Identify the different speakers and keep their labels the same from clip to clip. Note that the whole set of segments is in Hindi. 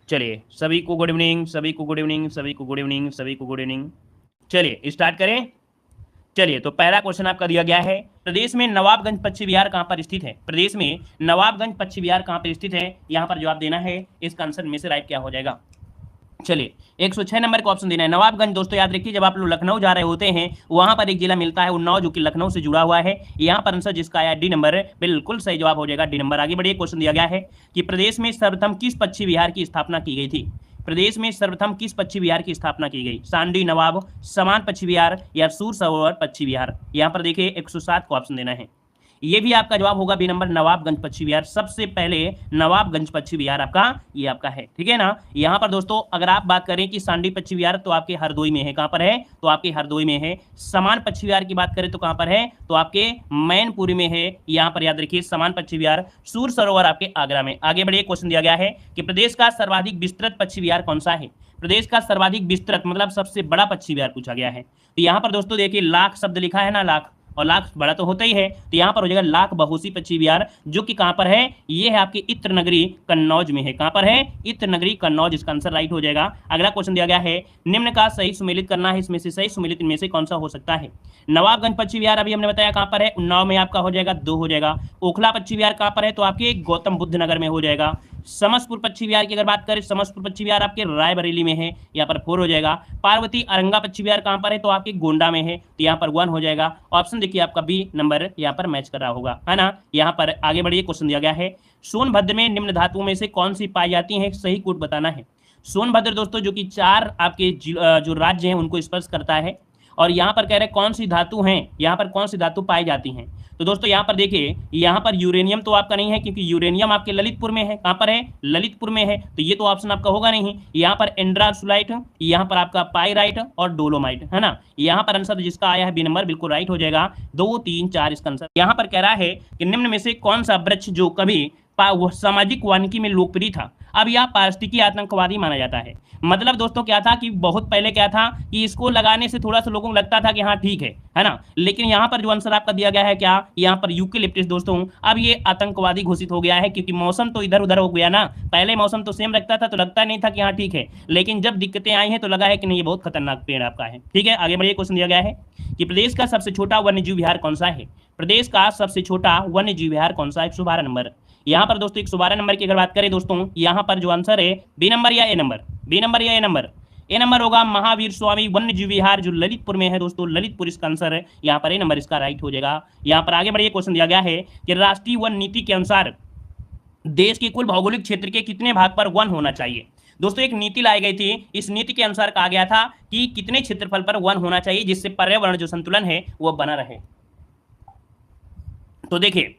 Speaker 1: चलिए सभी को गुड इवनिंग, सभी को गुड इवनिंग, सभी को गुड इवनिंग, सभी को गुड इवनिंग। चलिए स्टार्ट करें। चलिए तो पहला क्वेश्चन आपका दिया गया है, प्रदेश में नवाबगंज पश्चिम विहार कहां पर स्थित है? प्रदेश में नवाबगंज पश्चिम विहार कहां पर स्थित है? यहां पर जवाब देना है। इसका आंसर में से राइट क्या हो जाएगा? चलिए 106 नंबर का ऑप्शन देना है नवाबगंज। दोस्तों याद रखिए, जब आप लोग लखनऊ जा रहे होते हैं वहां पर एक जिला मिलता है उन्नाव, जो कि लखनऊ से जुड़ा हुआ है। यहां पर आंसर जिसका आया डी नंबर, बिल्कुल सही जवाब हो जाएगा डी नंबर। आगे बढ़िए, क्वेश्चन दिया गया है कि प्रदेश में सर्वप्रथम किस पश्चिम विहार की स्थापना की गई थी? प्रदेश में सर्वप्रथम किस पश्चिम विहार की स्थापना की गई? सांडी नवाब, समान पश्चिम विहार या सूर सरोवर पश्चिम विहार? यहां पर देखिए 107 को ऑप्शन देना है। ये भी आपका जवाब होगा बी नंबर, नवाबगंज पश्चिम विहार। सबसे पहले नवाबगंज पश्चिम विहार आपका ये आपका है, ठीक है ना। यहाँ पर दोस्तों अगर आप बात करें कि सांडी पश्चिम विहार तो आपके हरदोई में है। कहाँ पर है? तो आपके हरदोई में है। समान पश्चिम विहार की बात करें तो कहाँ पर है? तो आपके मैनपुरी में है। यहाँ पर याद रखिए समान पश्चिम विहार। सूर सरोवर आपके आगरा में। आगे बढ़िए, क्वेश्चन दिया गया है कि प्रदेश का सर्वाधिक विस्तृत पश्चिम विहार कौन सा है? प्रदेश का सर्वाधिक विस्तृत मतलब सबसे बड़ा पश्चिम विहार पूछा गया है। तो यहाँ पर दोस्तों देखिए लाख शब्द लिखा है ना, लाख, और लाख बड़ा तो होता ही है, तो यहाँ पर हो जाएगा लाख बहोसी पश्चिम विहार, जो कि कहाँ पर है? ये है आपके इत्र नगरी कन्नौज में है। कहाँ पर है? इत्र नगरी कन्नौज। इसका आंसर राइट हो जाएगा। अगला क्वेश्चन दिया गया है, निम्न का सही सुमेलित करना है, इसमें से सही सुमेलित इनमें से कौन सा हो सकता है? नवाबगंज पश्चिम विहार अभी हमने बताया कहाँ पर है, उन्नाव में आपका हो जाएगा 2 हो जाएगा। ओखला पश्चिम विहार कहाँ पर है? तो आपके गौतम बुद्ध नगर में हो जाएगा। समस्तपुर पश्चिम विहार की अगर बात करें, समस्तपुर पश्चिम विहार आपके रायबरेली में है, यहाँ पर 4 हो जाएगा। पार्वती अरंगा पश्चिम विहार कहाँ पर है? तो आपके गोंडा में है, तो यहाँ पर 1 हो जाएगा। ऑप्शन देखिए आपका बी नंबर यहाँ पर मैच कर रहा होगा, है ना। यहाँ पर आगे बढ़िए, क्वेश्चन दिया गया है, सोनभद्र में निम्न धातुओं में से कौन सी पाई जाती है? सही कोड बताना है। सोनभद्र दोस्तों जो कि 4 आपके जो राज्य हैं उनको स्पर्श करता है, और यहाँ पर कह रहे हैं कौन सी धातु हैं, यहाँ पर कौन सी धातु पाई जाती हैं? तो दोस्तों यहाँ पर देखिए, यहाँ पर यूरेनियम तो आपका नहीं है, क्योंकि यूरेनियम आपके ललितपुर में है। कहाँ पर है? ललितपुर में है, तो ये तो ऑप्शन आपका होगा नहीं। यहाँ पर एंड्रासुलाइट, यहाँ पर आपका पाइराइट और डोलोमाइट, है ना। यहाँ पर आंसर जिसका आया है बी नंबर, बिल्कुल राइट हो जाएगा। 2, 3, 4 इसका आंसर। यहाँ पर कह रहा है कि निम्न में से कौन सा वृक्ष जो कभी सामाजिक वानिकी में लोकप्रिय था, अब यह पारिस्थितिकी आतंकवादी माना जाता है। मतलब दोस्तों क्या था कि बहुत पहले क्या था कि इसको लगाने से थोड़ा सा लोगों को लगता था कि हाँ ठीक है ना, लेकिन यहाँ पर जो आंसर आपका दिया गया है क्या, यहाँ पर यूकेलिप्टस दोस्तों अब ये आतंकवादी घोषित हो गया है, क्योंकि मौसम तो इधर उधर हो गया ना। पहले मौसम तो सेम रखता था तो लगता नहीं था कि हाँ ठीक है, लेकिन जब दिक्कतें आई हैं तो लगा है कि नहीं ये बहुत खतरनाक पेड़ आपका है। ठीक है, आगे बढ़िए, क्वेश्चन दिया गया है कि प्रदेश का सबसे छोटा वन्यजीव विहार कौन सा है? प्रदेश का सबसे छोटा वन्यजीव विहार कौन सा है? 112 नंबर। यहाँ पर दोस्तों 112 नंबर की अगर बात करें दोस्तों, यहाँ पर जो आंसर है बी नंबर या ए नंबर, बी नंबर या ए नंबर, ए नंबर होगा महावीर स्वामी वन्यजीव विहार, जो ललितपुर में है दोस्तों, ललितपुर इसका आंसर है। यहाँ पर ए नंबर इसका राइट हो जाएगा। यहाँ पर आगे बढ़िए, क्वेश्चन दिया गया है कि राष्ट्रीय वन नीति के अनुसार देश के कुल भौगोलिक क्षेत्र के कितने भाग पर वन होना चाहिए? दोस्तों एक नीति लाई गई थी, इस नीति के अनुसार कहा गया था कि कितने क्षेत्रफल पर वन होना चाहिए जिससे पर्यावरण जो संतुलन है वो बना रहे। तो देखिए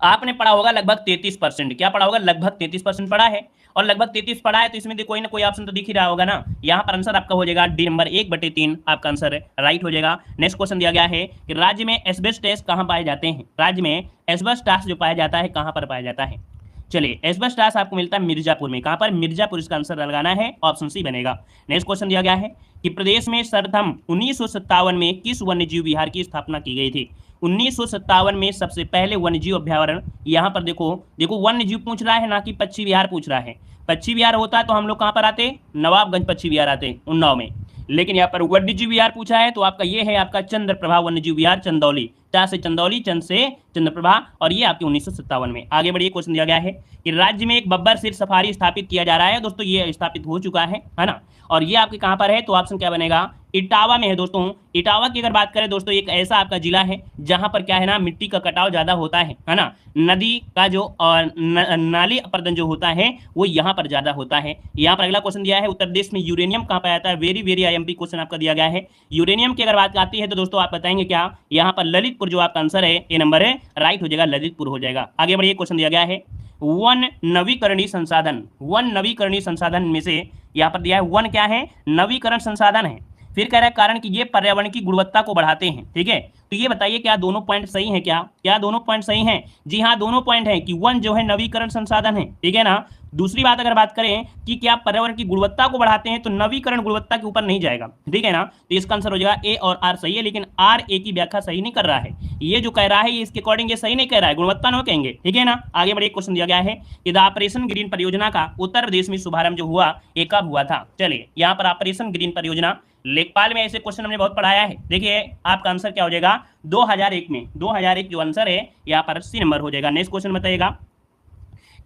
Speaker 1: आपने पढ़ा होगा लगभग 33%। क्या पढ़ा होगा? लगभग 33% पढ़ा है, और लगभग 33 पढ़ा है तो इसमें कोई ना कोई ऑप्शन तो दिख ही रहा होगा ना। यहाँ पर आंसर आपका हो जाएगा डी नंबर 1/3 आपका आंसर है, राइट हो जाएगा। नेक्स्ट क्वेश्चन दिया गया है कि राज्य में एस्बेस्टस कहाँ पाए जाते हैं? राज्य में एस्बेस्टस जो पाया जाता है कहाँ पर पाया जाता है? चलिए एस्बेस्टस आपको मिलता है मिर्जापुर में। कहाँ पर? मिर्जापुर इसका आंसर लगाना है, ऑप्शन सी बनेगा। नेक्स्ट क्वेश्चन दिया गया है कि प्रदेश में सर्वप्रथम 1957 में किस वन्यजीव विहार की स्थापना की गई थी? 1957 में सबसे पहले वन्यजीव अभ्यारण्य, यहाँ पर देखो वन्यजीव पूछ रहा है ना कि पक्षी विहार पूछ रहा है। पक्षी विहार होता तो हम लोग कहाँ पर आते? नवाबगंज पक्षी विहार आते, उन्नाव में। लेकिन यहाँ पर वन्यजीव विहार पूछा है तो आपका ये है आपका चंद्रप्रभा वन्यजीव विहार, चंदौली। चा से चंदौली, चंद से चंद्रप्रभा, और ये आपके 1957 में। आगे बढ़िए, क्वेश्चन दिया गया है कि राज्य में एक बब्बर सिर सफारी स्थापित किया जा रहा है। दोस्तों ये स्थापित हो चुका है ना, और ये आपके कहाँ पर है? तो ऑप्शन क्या बनेगा? इटावा में है दोस्तों। इटावा की अगर बात करें दोस्तों, एक ऐसा आपका जिला है जहां पर क्या है ना, मिट्टी का कटाव ज्यादा होता है ना। नदी का जो नाली अपर्दन जो होता है वो यहाँ पर ज्यादा होता है। यहाँ पर अगला क्वेश्चन दिया है, उत्तर प्रदेश में यूरेनियम कहाँ पाया जाता है? वेरी वेरी आईएमपी क्वेश्चन आपका दिया गया है। यूरेनियम की अगर बात आती है तो दोस्तों आप बताएंगे क्या? यहाँ पर ललितपुर जो आपका आंसर है ए नंबर है, राइट हो जाएगा, ललितपुर हो जाएगा। आगे बढ़िए, क्वेश्चन दिया गया है वन नवीकरणीय संसाधन, वन नवीकरणीय संसाधन में से यहाँ पर दिया है वन क्या है? नवीकरण संसाधन है। फिर कह रहा है कारण कि ये पर्यावरण की गुणवत्ता को बढ़ाते हैं। ठीक है, तो ये बताइए क्या दोनों पॉइंट सही हैं? क्या क्या दोनों पॉइंट सही हैं? जी हाँ, दोनों पॉइंट हैं कि वन जो है नवीकरण संसाधन है, ठीक है ना। दूसरी बात अगर बात करें कि क्या पर्यावरण की गुणवत्ता को बढ़ाते हैं, तो नवीकरण गुणवत्ता के ऊपर नहीं जाएगा, ठीक है ना। तो इसका आंसर हो जाएगा ए और आर सही है, लेकिन आर ए की व्याख्या सही नहीं कर रहा है। ये जो कह रहा है ये इसके अकॉर्डिंग ये सही नहीं कह रहा है, गुणवत्ता न कहेंगे, ठीक है ना। आगे बढ़िए, क्वेश्चन दिया गया है कि द ऑपरेशन ग्रीन परियोजना का उत्तर प्रदेश में शुभारंभ जो हुआ ये कब हुआ था। चलिए यहाँ पर ऑपरेशन ग्रीन परियोजना लेखपाल में ऐसे क्वेश्चन हमने बहुत पढ़ाया है। देखिए आपका आंसर क्या हो जाएगा 2001 में, 2001 जो आंसर है यहाँ पर सी नंबर हो जाएगा। नेक्स्ट क्वेश्चन बताइएगा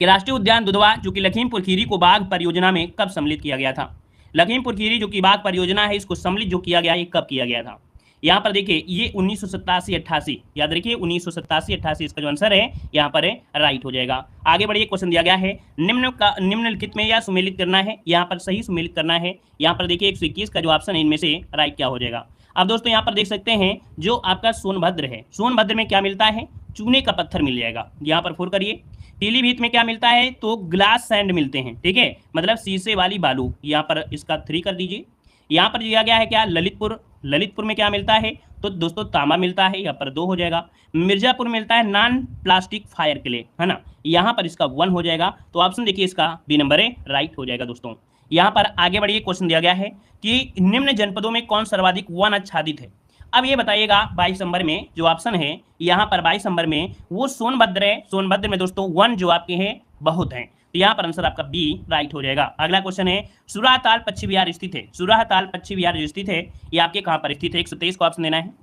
Speaker 1: कि राष्ट्रीय उद्यान दुधवा जो कि लखीमपुर खीरी को बाघ परियोजना में कब सम्मिलित किया गया था। लखीमपुर खीरी जो कि बाघ परियोजना है इसको सम्मिलित जो किया गया ये कब किया गया था। यहाँ पर देखिए ये 1987-88, याद रखिए 1987-88 इसका जो आंसर है यहाँ पर राइट हो जाएगा। आगे बढ़िए, क्वेश्चन दिया गया है निम्नलिखित में या सुमेलित करना है, यहाँ पर सही सुमेलित करना है। यहाँ पर देखिए 121 का जो ऑप्शन है इनमें से राइट क्या हो जाएगा। अब दोस्तों यहाँ पर देख सकते हैं जो आपका सोनभद्र है, सोनभद्र में क्या मिलता है, चूने का पत्थर मिल जाएगा। यहाँ पर 4 करिए। पीलीभीत में क्या मिलता है, तो ग्लास सैंड मिलते हैं, ठीक है, मतलब शीशे वाली बालू। यहाँ पर इसका 3 कर दीजिए। यहाँ पर दिया गया है क्या, ललितपुर, ललितपुर में क्या मिलता है, तो दोस्तों तांबा मिलता है, यहाँ पर 2 हो जाएगा। मिर्जापुर मिलता है नॉन प्लास्टिक फायर क्ले, है ना, यहाँ पर इसका 1 हो जाएगा। तो ऑप्शन देखिए इसका बी नंबर है राइट हो जाएगा दोस्तों। यहाँ पर आगे बढ़िए, क्वेश्चन दिया गया है कि निम्न जनपदों में कौन सर्वाधिक वन आच्छादित है। अब ये बताइएगा 22 नंबर में जो ऑप्शन है यहाँ पर 22 नंबर में वो सोनभद्र है। सोनभद्र में दोस्तों वन जो आपके हैं बहुत हैं, तो यहाँ पर आंसर आपका बी राइट हो जाएगा। अगला क्वेश्चन है सुराताल पश्चिम बिहार स्थित है। सुराताल पश्चिम बिहार जो स्थित है ये आपके कहाँ पर स्थित है, 123 को ऑप्शन देना है।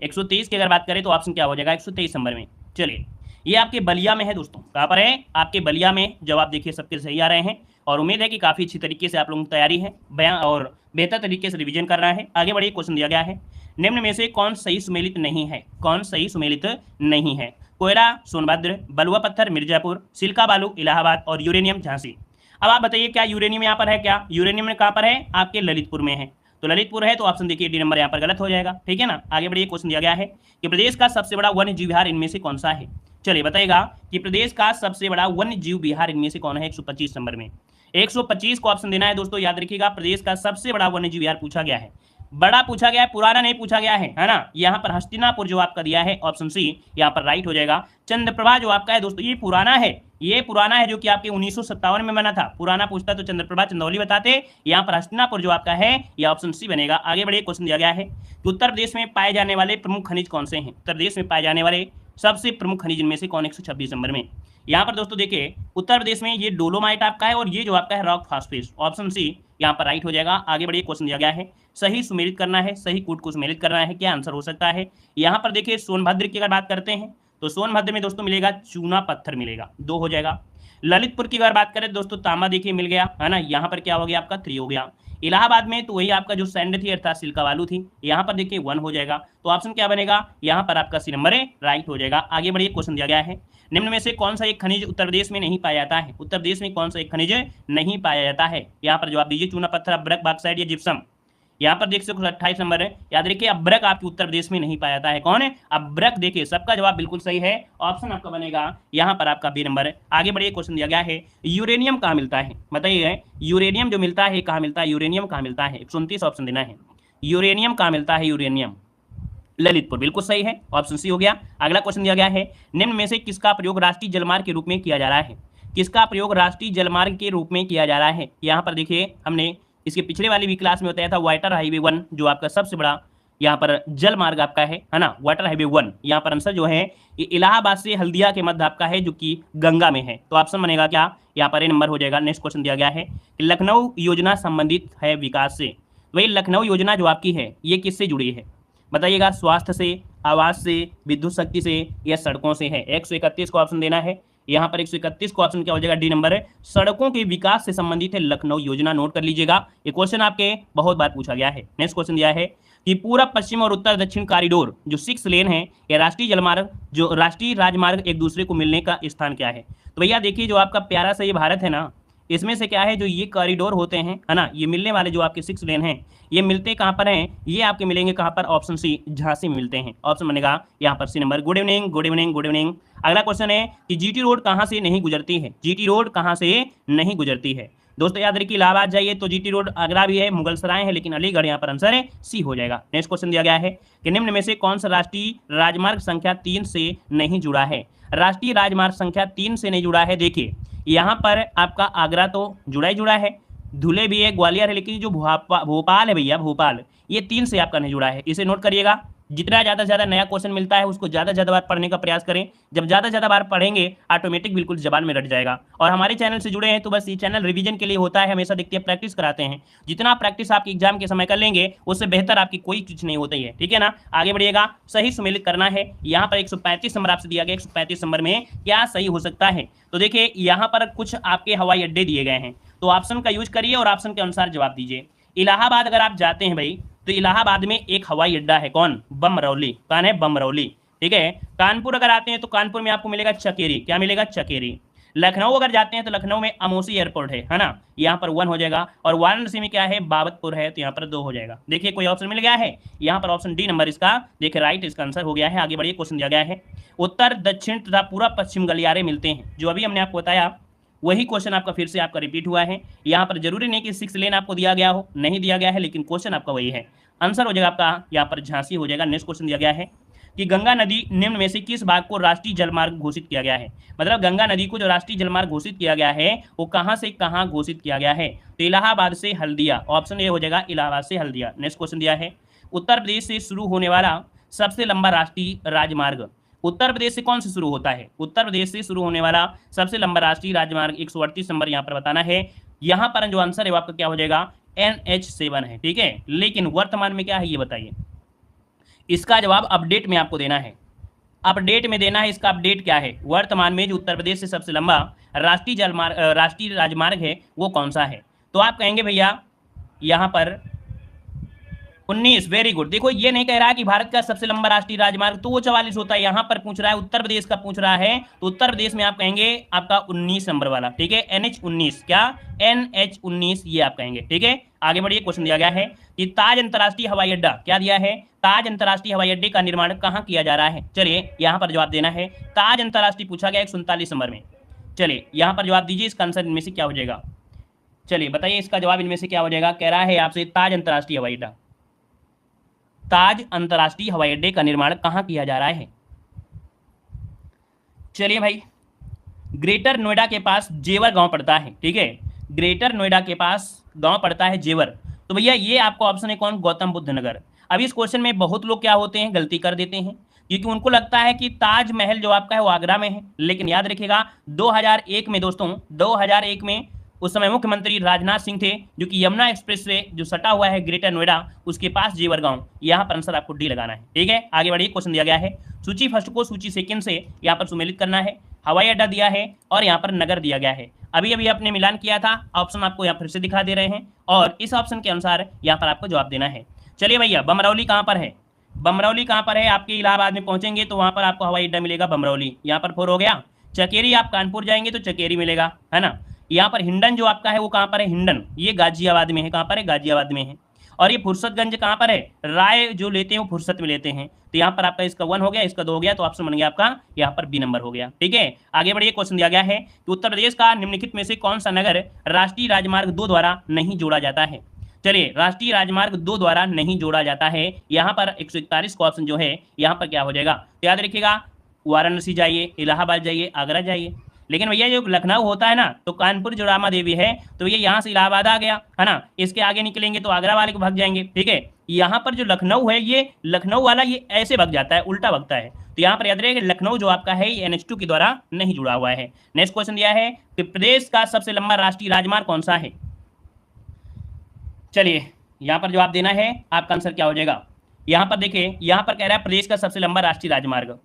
Speaker 1: 123 की अगर बात करें तो ऑप्शन क्या हो जाएगा 123 नंबर में। चलिए ये आपके बलिया में है दोस्तों, कहाँ पर है, आपके बलिया में। जवाब देखिए सबके सही आ रहे हैं और उम्मीद है कि काफ़ी अच्छी तरीके से आप लोगों की तैयारी है बयान और बेहतर तरीके से रिवीजन कर रहा है। आगे बढ़िए, क्वेश्चन दिया गया है निम्न में से कौन सही सुमेलित नहीं है, कौन सही सुमेलित नहीं है। कोयला सोनभद्र, बलुआ पत्थर मिर्जापुर, सिल्का बालू इलाहाबाद और यूरेनियम झांसी। अब आप बताइए क्या यूरेनियम यहाँ पर है, क्या यूरेनियम कहाँ पर है, आपके ललितपुर में है। तो ललितपुर है तो ऑप्शन देखिए डी नंबर यहाँ पर गलत हो जाएगा, ठीक है ना। आगे बढ़िए, क्वेश्चन दिया गया है कि प्रदेश का सबसे बड़ा वन्य जीव विहार इनमें से कौन सा है। चलिए बताइएगा कि प्रदेश का सबसे बड़ा वन्य जीव विहार इनमें से कौन है, 125 नंबर में। 125 को ऑप्शन देना है दोस्तों। याद रखिएगा प्रदेश का सबसे बड़ा वन्य जीव विहार पूछा गया है, बड़ा पूछा गया है, पुराना नहीं पूछा गया है ना। यहाँ पर हस्तिनापुर जो आपका दिया है ऑप्शन सी यहाँ पर राइट हो जाएगा। चंद्रप्रभा जो आपका है दोस्तों ये पुराना है, ये पुराना है जो कि आपके 1957 में बना था। पुराना पूछता तो चंद्रप्रभा चंदौली बताते, यहाँ पर हस्तिनापुर जो आपका है यह ऑप्शन सी बनेगा। आगे बढ़िए, क्वेश्चन दिया गया है कि उत्तर प्रदेश में पाए जाने वाले प्रमुख खनिज कौन से हैं। उत्तर प्रदेश में पाए जाने वाले सबसे प्रमुख खनिज इनमें से कौन, 126 नंबर में। यहाँ पर दोस्तों देखिए उत्तर प्रदेश में ये डोलोमाइट आपका है और ये जो आपका है रॉक फास्फेट, ऑप्शन सी यहाँ पर राइट हो जाएगा। आगे बढ़िए, क्वेश्चन दिया गया है सही सुमेलित करना है, सही कूट को सुमेलित करना है, क्या आंसर हो सकता है। यहाँ पर देखिए सोनभद्र की अगर बात करते हैं तो सोनभद्र में दोस्तों मिलेगा चूना पत्थर मिलेगा, 2 हो जाएगा। ललितपुर की अगर बात करें दोस्तों तांबा देखिए मिल गया, है ना, यहाँ पर क्या हो गया आपका 3 हो गया। इलाहाबाद में तो वही आपका जो सैंड थी अर्थात सिल्का बालू थी, यहाँ पर देखिए 1 हो जाएगा। तो ऑप्शन क्या बनेगा, यहाँ पर आपका सी नंबर है राइट हो जाएगा। आगे बढ़िए, क्वेश्चन दिया गया है निम्न में से कौन सा एक खनिज उत्तर प्रदेश में नहीं पाया जाता है। उत्तर प्रदेश में कौन सा एक खनिज नहीं पाया जाता है, यहाँ पर जवाब दीजिए चूना पत्थर, अब्रक, बॉक्साइट या जिप्सम। यहाँ पर देख सकते 28 नंबर है। याद रखिए अब्रक आपके उत्तर प्रदेश में नहीं पाया जाता है, कौन है अब्रक। देखिए सबका जवाब बिल्कुल सही है, ऑप्शन आपका बनेगा यहाँ पर आपका बी नंबर है। आगे बढ़िए, क्वेश्चन दिया गया है यूरेनियम कहाँ मिलता है, बताइए यूरेनियम जो मिलता है कहाँ मिलता है, यूरेनियम कहाँ मिलता है, 129 ऑप्शन देना है। यूरेनियम कहाँ मिलता है, यूरेनियम ललितपुर, बिल्कुल सही है, ऑप्शन सी हो गया। अगला क्वेश्चन दिया गया है निम्न में से किसका प्रयोग राष्ट्रीय जलमार्ग के रूप में किया जा रहा है। किसका प्रयोग राष्ट्रीय जलमार्ग के रूप में किया जा रहा है। यहाँ पर देखिए हमने इसके पिछले वाली भी क्लास में बताया था वाटर हाईवे 1 जो आपका सबसे बड़ा यहाँ पर जल मार्ग आपका है ना, वाटर हाईवे 1। यहाँ पर आंसर जो है ये इलाहाबाद से हल्दिया के मध्य आपका है जो कि गंगा में है। तो ऑप्शन बनेगा क्या, यहाँ पर ए नंबर हो जाएगा। नेक्स्ट क्वेश्चन दिया गया है कि लखनऊ योजना संबंधित है विकास से। वही लखनऊ योजना जो आपकी है ये किससे जुड़ी है, बताइएगा, स्वास्थ्य से, आवास से, विद्युत शक्ति से या सड़कों से है। 131 को ऑप्शन देना है। यहाँ पर 131 को ऑप्शन क्या हो जाएगा, डी नंबर है, सड़कों के विकास से संबंधित है लखनऊ योजना। नोट कर लीजिएगा, ये क्वेश्चन आपके बहुत बार पूछा गया है। नेक्स्ट क्वेश्चन दिया है कि पूरब पश्चिम और उत्तर दक्षिण कॉरिडोर जो 6 लेन है या राष्ट्रीय जलमार्ग जो राष्ट्रीय राजमार्ग एक दूसरे को मिलने का स्थान क्या है। तो भैया देखिए जो आपका प्यारा सा ये भारत है ना, इसमें से क्या है जो ये कॉरिडोर होते हैं, है ना, ये मिलने वाले जो आपके 6 लेन हैं ये मिलते कहाँ पर हैं, ये आपके मिलेंगे कहाँ पर, ऑप्शन सी झांसी में मिलते हैं। ऑप्शन बनेगा यहाँ पर C number. Good evening, good evening, good evening. अगला क्वेश्चन है कि जीटी रोड कहाँ से नहीं गुजरती है। जीटी रोड कहाँ से नहीं गुजरती है। दोस्तों याद रखिए, इलाहाबाद जाइए तो जीटी रोड आगरा भी है, मुगल सराय है, लेकिन अलीगढ़ यहाँ पर आंसर है सी हो जाएगा। नेक्स्ट क्वेश्चन दिया गया है कि निम्न में से कौन सा राष्ट्रीय राजमार्ग संख्या 3 से नहीं जुड़ा है। राष्ट्रीय राजमार्ग संख्या 3 से नहीं जुड़ा है। देखिए यहाँ पर आपका आगरा तो जुड़ा ही जुड़ा है, धुले भी है, ग्वालियर है, लेकिन जो भोपाल है भैया, भोपाल, ये 3 से आपका नहीं जुड़ा है। इसे नोट करिएगा। जितना ज़्यादा से ज़्यादा नया क्वेश्चन मिलता है उसको ज़्यादा ज़्यादा बार पढ़ने का प्रयास करें। जब ज़्यादा ज़्यादा बार पढ़ेंगे ऑटोमेटिक बिल्कुल जबान में रट जाएगा। और हमारे चैनल से जुड़े हैं तो बस ये चैनल रिवीजन के लिए होता है, हमेशा देखते हैं प्रैक्टिस कराते हैं। जितना प्रैक्टिस आपकी एग्जाम के समय कर लेंगे उससे बेहतर आपकी कोई चीज़ नहीं होती है, ठीक है ना। आगे बढ़िएगा, सही सुमेलित करना है। यहाँ पर 135 नंबर आपसे दिया गया, 135 नंबर में क्या सही हो सकता है। तो देखिए यहाँ पर कुछ आपके हवाई अड्डे दिए गए हैं, तो ऑप्शन का यूज करिए और ऑप्शन के अनुसार जवाब दीजिए। इलाहाबाद अगर आप जाते हैं भाई तो इलाहाबाद में एक हवाई अड्डा है, कौन, बमरौली, कौन है, बमरौली, ठीक है। कानपुर अगर आते हैं तो कानपुर में आपको मिलेगा चकेरी, क्या मिलेगा, चकेरी। लखनऊ अगर जाते हैं तो लखनऊ में अमोसी एयरपोर्ट है ना, यहाँ पर 1 हो जाएगा। और वाराणसी में क्या है, बाबतपुर है, तो यहाँ पर 2 हो जाएगा। देखिए कोई ऑप्शन मिल गया है, यहाँ पर ऑप्शन डी नंबर इसका देखिए राइट, इसका आंसर हो गया है। आगे बढ़िए, क्वेश्चन दिया गया है उत्तर दक्षिण तथा पूरा पश्चिम गलियारे मिलते हैं। जो अभी हमने आपको बताया वही क्वेश्चन आपका फिर से आपका रिपीट हुआ है। यहाँ पर जरूरी नहीं कि 6 लेन आपको दिया गया हो, नहीं दिया गया है, लेकिन क्वेश्चन आपका वही है। आंसर हो जाएगा आपका यहाँ पर झांसी हो जाएगा। नेक्स्ट क्वेश्चन दिया गया है कि गंगा नदी निम्न में से किस भाग को राष्ट्रीय जलमार्ग घोषित किया गया है। मतलब गंगा नदी को जो राष्ट्रीय जलमार्ग घोषित किया गया है वो कहाँ से कहाँ घोषित किया गया है। तो इलाहाबाद से हल्दिया, ऑप्शन ए हो जाएगा, इलाहाबाद से हल्दिया। नेक्स्ट क्वेश्चन दिया है उत्तर प्रदेश से शुरू होने वाला सबसे लंबा राष्ट्रीय राजमार्ग। उत्तर प्रदेश से कौन से शुरू होता है, उत्तर प्रदेश से शुरू होने वाला सबसे लंबा राष्ट्रीय राजमार्ग 138 नंबर यहाँ पर बताना है। यहाँ पर जो आंसर है वो आपका क्या हो जाएगा, NH7 है, ठीक है। लेकिन वर्तमान में क्या है ये बताइए, इसका जवाब अपडेट में आपको देना है, अपडेट में देना है। इसका अपडेट क्या है, वर्तमान में जो उत्तर प्रदेश से सबसे लंबा राष्ट्रीय राजमार्ग है वो कौन सा है। तो आप कहेंगे भैया यहाँ पर 19, वेरी गुड। देखो ये नहीं कह रहा है कि भारत का सबसे लंबा राष्ट्रीय राजमार्ग तो वो 44 होता है, यहाँ पर पूछ रहा है उत्तर प्रदेश का पूछ रहा है, तो उत्तर प्रदेश में आप कहेंगे आपका 19 नंबर वाला, ठीक है, NH19, क्या, NH19 ये आप कहेंगे, ठीक है। आगे बढ़िए, क्वेश्चन दिया गया है कि ताज अंतर्राष्ट्रीय हवाई अड्डा, क्या दिया है, ताज अंतर्राष्ट्रीय हवाई अड्डे का निर्माण कहाँ किया जा रहा है। चलिए यहाँ पर जवाब देना है, ताज अंतर्राष्ट्रीय पूछा गया 147 नंबर में। चलिए यहाँ पर जवाब दीजिए, इसका आंसर इनमें से क्या हो जाएगा। चलिए बताइए इसका जवाब इनमें से क्या हो जाएगा। कह रहा है आपसे ताज अंतर्राष्ट्रीय हवाई अड्डा, ताज अंतर्राष्ट्रीय हवाई अड्डे का निर्माण कहां किया जा रहा है। चलिए भाई, ग्रेटर नोएडा के पास जेवर गांव पड़ता है, ठीक है, ग्रेटर नोएडा के पास गांव पड़ता है जेवर। तो भैया ये आपका ऑप्शन है कौन, गौतम बुद्ध नगर। अब इस क्वेश्चन में बहुत लोग क्या होते हैं, गलती कर देते हैं, क्योंकि उनको लगता है कि ताजमहल जो आपका है वो आगरा में है। लेकिन याद रखिएगा 2001 में दोस्तों, 2001 में उस समय मुख्यमंत्री राजनाथ सिंह थे, जो कि यमुना एक्सप्रेस वे जो सटा हुआ है ग्रेटर नोएडा उसके पास जेवर गांव, यहाँ पर आंसर आपको डी लगाना है, ठीक है। आगे बढ़िए, क्वेश्चन दिया गया है सूची फर्स्ट को सूची सेकंड से यहाँ पर सुमेलित करना है। हवाई अड्डा दिया है और यहाँ पर नगर दिया गया है। अभी अभी आपने मिलान किया था, ऑप्शन आपको यहाँ फिर से दिखा दे रहे हैं और इस ऑप्शन के अनुसार यहाँ पर आपको जवाब देना है। चलिए भैया, बमरौली कहाँ पर है, बमरौली कहाँ पर है, आपके इलाहाबाद में पहुंचेंगे तो वहाँ पर आपको हवाई अड्डा मिलेगा बमरौली, यहाँ पर 4 हो गया। चकेरी, आप कानपुर जाएंगे तो चकेरी मिलेगा, है ना। यहाँ पर हिंडन जो आपका है वो कहाँ पर है, हिंडन ये गाजियाबाद में है, कहाँ पर है, गाजियाबाद में है। और ये फुर्सतगंज कहाँ पर है, राय जो लेते हैं वो फुर्सत में लेते हैं। तो यहाँ पर आपका इसका 1 हो गया, इसका 2 हो गया, तो ऑप्शन बन गया आपका यहाँ पर बी नंबर हो गया, ठीक है। आगे बढ़िए, क्वेश्चन दिया गया है कि उत्तर प्रदेश का निम्नलिखित में से कौन सा नगर राष्ट्रीय राजमार्ग 2 द्वारा नहीं जोड़ा जाता है। चलिए, राष्ट्रीय राजमार्ग 2 द्वारा नहीं जोड़ा जाता है, यहाँ पर 141 का ऑप्शन जो है यहाँ पर क्या हो जाएगा। तो याद रखिएगा, वाराणसी जाइए, इलाहाबाद जाइए, आगरा जाइए। लेकिन भैया जो लखनऊ होता है ना, तो कानपुर जो रामा देवी है तो ये यहाँ से इलाहाबाद आ गया, है ना। इसके आगे निकलेंगे तो आगरा वाले को भाग जाएंगे, ठीक है। यहाँ पर जो लखनऊ है ये लखनऊ वाला ये ऐसे भाग जाता है, उल्टा भागता है। तो यहाँ पर याद रहे लखनऊ जो आपका है ये NH2 के द्वारा नहीं जुड़ा हुआ है। नेक्स्ट क्वेश्चन दिया है कि प्रदेश का सबसे लंबा राष्ट्रीय राजमार्ग कौन सा है। चलिए यहाँ पर जवाब देना है, आपका आंसर क्या हो जाएगा। यहाँ पर देखिए, यहाँ पर कह रहा है प्रदेश का सबसे लंबा राष्ट्रीय राजमार्ग,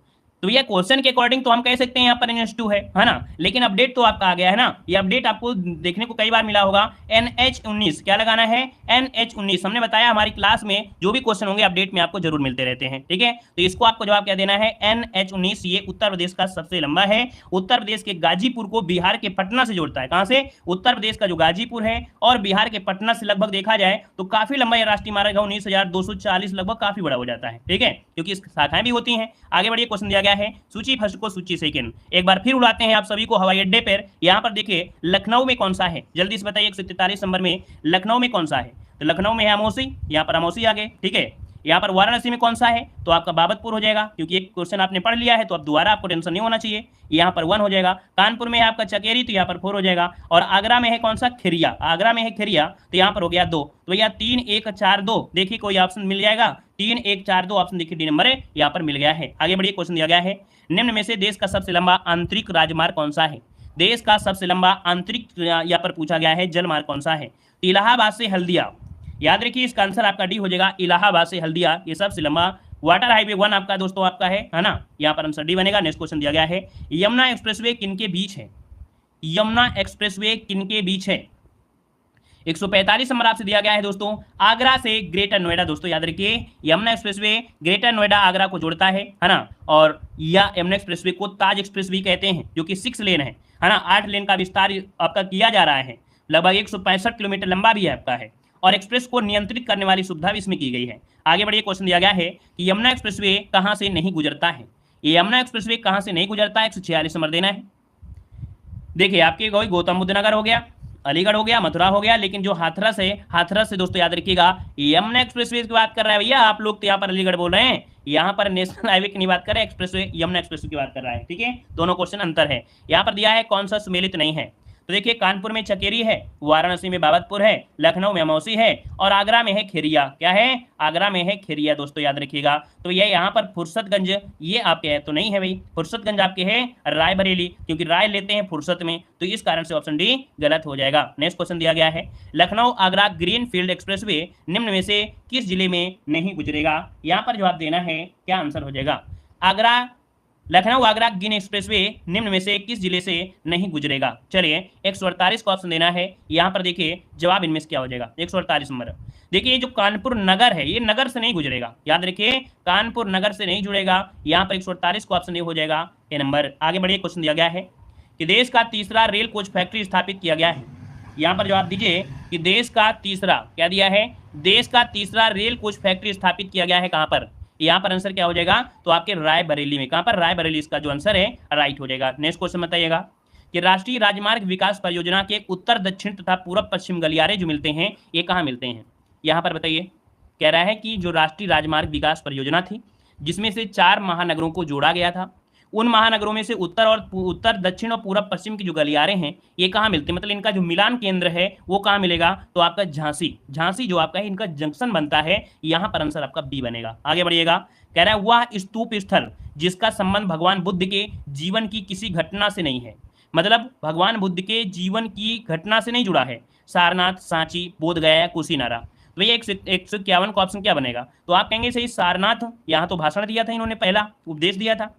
Speaker 1: तो ये क्वेश्चन के अकॉर्डिंग तो हम कह सकते हैं यहाँ पर NH2 है ना। लेकिन अपडेट तो आपका आ गया है ना, ये अपडेट आपको देखने को कई बार मिला होगा। NH19 क्या लगाना है, NH19। हमने बताया हमारी क्लास में जो भी क्वेश्चन होंगे अपडेट में आपको जरूर मिलते रहते हैं, ठीक है। तो इसको आपको जवाब क्या देना है, NH19। ये उत्तर प्रदेश का सबसे लंबा है। उत्तर प्रदेश के गाजीपुर को बिहार के पटना से जोड़ता है। कहाँ से, उत्तर प्रदेश का जो गाजीपुर है और बिहार के पटना से लगभग देखा जाए तो काफी लंबा ये राष्ट्रीय मार्ग है, 19,240 लगभग, काफी बड़ा हो जाता है, ठीक है, क्योंकि इसकी शाखाएं भी होती हैं। आगे बढ़िए, क्वेश्चन दिया गया गया है सूची फर्स्ट को सूची सेकंड। एक बार फिर उड़ाते हैं आप सभी को हवाई अड्डे पर। यहाँ पर देखिए लखनऊ में कौन सा है, जल्दी से बताइए 143 नंबर में लखनऊ में कौन सा है। तो लखनऊ में है अमौसी, यहाँ पर अमौसी आ गए, ठीक है। यहाँ पर वाराणसी में कौन सा है, तो आपका बाबतपुर हो जाएगा, क्योंकि एक क्वेश्चन आपने पढ़ लिया है तो अब दोबारा आपको टेंशन नहीं होना चाहिए। यहाँ पर 1 हो जाएगा। कानपुर में है आपका चकेरी, तो यहाँ पर 4 हो जाएगा। और आगरा में है कौन सा, खिरिया, आगरा में है खिरिया, तो यहाँ पर हो गया 2। तो भैया 3 1 4 2, देखिए कोई ऑप्शन मिल जाएगा, 3 1 4 2 ऑप्शन देखिए डी नंबर है यहाँ पर मिल गया है। आगे बढ़िए, क्वेश्चन दिया गया है निम्न में से देश का सबसे लंबा आंतरिक राजमार्ग कौन सा है। देश का सबसे लंबा आंतरिक यहाँ पर पूछा गया है जलमार्ग कौन सा है। इलाहाबाद से हल्दिया, याद रखिए इसका आंसर आपका डी हो जाएगा, इलाहाबाद से हल्दिया ये सबसे लंबा। वाटर हाईवे 1 आपका दोस्तों आपका है ना, यहाँ पर आंसर डी बनेगा। नेक्स्ट क्वेश्चन दिया गया है यमुना एक्सप्रेसवे किनके बीच है। यमुना एक्सप्रेसवे किनके बीच है। 145 नंबर आपसे दिया गया है दोस्तों, आगरा से ग्रेटर नोएडा। दोस्तों याद रखिए यमुना एक्सप्रेसवे ग्रेटर नोएडा आगरा को जोड़ता है ना। और यह यमुना एक्सप्रेसवे को ताज एक्सप्रेस भी कहते हैं, जो कि 6 लेन है ना। 8 लेन का विस्तार आपका किया जा रहा है, लगभग 165 किलोमीटर लंबा भी है आपका है। और एक्सप्रेस को नियंत्रित करने वाली सुविधा भी इसमें की गई है। आगे बढ़िए, क्वेश्चन दिया गया है कि यमुना एक्सप्रेसवे कहां से नहीं गुजरता है। ये यमुना एक्सप्रेसवे कहां से नहीं गुजरता है, 146 नंबर देना है। देखिए आपके गौतम बुद्ध नगर हो गया, अलीगढ़ हो गया, मथुरा हो गया, लेकिन जो हाथरस से दोस्तों याद रखिएगा यमुना एक्सप्रेसवे की बात कर रहा है भैया। आप लोग तो यहाँ पर अलीगढ़ बोल रहे हैं, यहाँ पर नेशनल हाईवे की नहीं बात कर रहे हैं, एक्सप्रेसवे यमुना एक्सप्रेसवे की बात कर रहा है, ठीक है। दोनों क्वेश्चन अंतर है। यहाँ पर दिया है कौन सा सुमेलित नहीं है। तो देखिए कानपुर में चकेरी है, वाराणसी में बाबतपुर है, लखनऊ में अमौसी है, और आगरा में है खिरिया। क्या है, आगरा में है खिरिया दोस्तों याद रखिएगा। तो ये यहाँ पर फुर्सतगंज ये आपके है तो नहीं है भाई, फुर्सतगंज आपके है रायबरेली, क्योंकि राय लेते हैं फुर्सत में, तो इस कारण से ऑप्शन डी गलत हो जाएगा। नेक्स्ट क्वेश्चन दिया गया है Lucknow Agra green field expressway निम्न में से किस जिले में नहीं गुजरेगा। यहाँ पर जवाब देना है, क्या आंसर हो जाएगा। लखनऊ आगरा ग्रीन एक्सप्रेसवे निम्न में से किस जिले से नहीं गुजरेगा। चलिए 148 का ऑप्शन देना है। यहाँ पर देखिए जवाब इनमें से क्या हो जाएगा, 148 नंबर। देखिए जो कानपुर नगर है ये नगर से नहीं गुजरेगा, याद रखिए कानपुर नगर से नहीं जुड़ेगा। यहाँ पर 148 का ऑप्शन हो जाएगा ए नंबर। आगे बढ़िए, क्वेश्चन दिया गया है कि देश का तीसरा रेल कोच फैक्ट्री स्थापित किया गया है। यहाँ पर जवाब दीजिए कि देश का तीसरा, क्या दिया है, देश का तीसरा रेल कोच फैक्ट्री स्थापित किया गया है कहाँ पर। यहाँ पर आंसर क्या हो जाएगा, तो आपके रायबरेली में। कहाँ पर, रायबरेली, इसका जो आंसर है राइट हो जाएगा। नेक्स्ट क्वेश्चन बताइएगा कि राष्ट्रीय राजमार्ग विकास परियोजना के उत्तर दक्षिण तथा पूर्व पश्चिम गलियारे जो मिलते हैं ये कहाँ मिलते हैं। यहाँ पर बताइए, कह रहा है कि जो राष्ट्रीय राजमार्ग विकास परियोजना थी जिसमें से 4 महानगरों को जोड़ा गया था, उन महानगरों में से उत्तर दक्षिण और पूर्व पश्चिम की जो गलियारे हैं ये कहाँ मिलते हैं, मतलब इनका जो मिलान केंद्र है वो कहाँ मिलेगा, तो आपका झांसी जो आपका है इनका जंक्शन बनता है। यहाँ पर आंसर आपका बी बनेगा। आगे बढ़िएगा, कह रहा है वह स्तूप स्थल जिसका संबंध भगवान बुद्ध के जीवन की किसी घटना से नहीं है, मतलब भगवान बुद्ध के जीवन की घटना से नहीं जुड़ा है। सारनाथ, सांची, बोधगया या कुशीनारा। तो भैया 151 का ऑप्शन क्या बनेगा, तो आप कहेंगे सही सारनाथ, यहाँ तो भाषण दिया था इन्होंने, पहला उपदेश दिया था।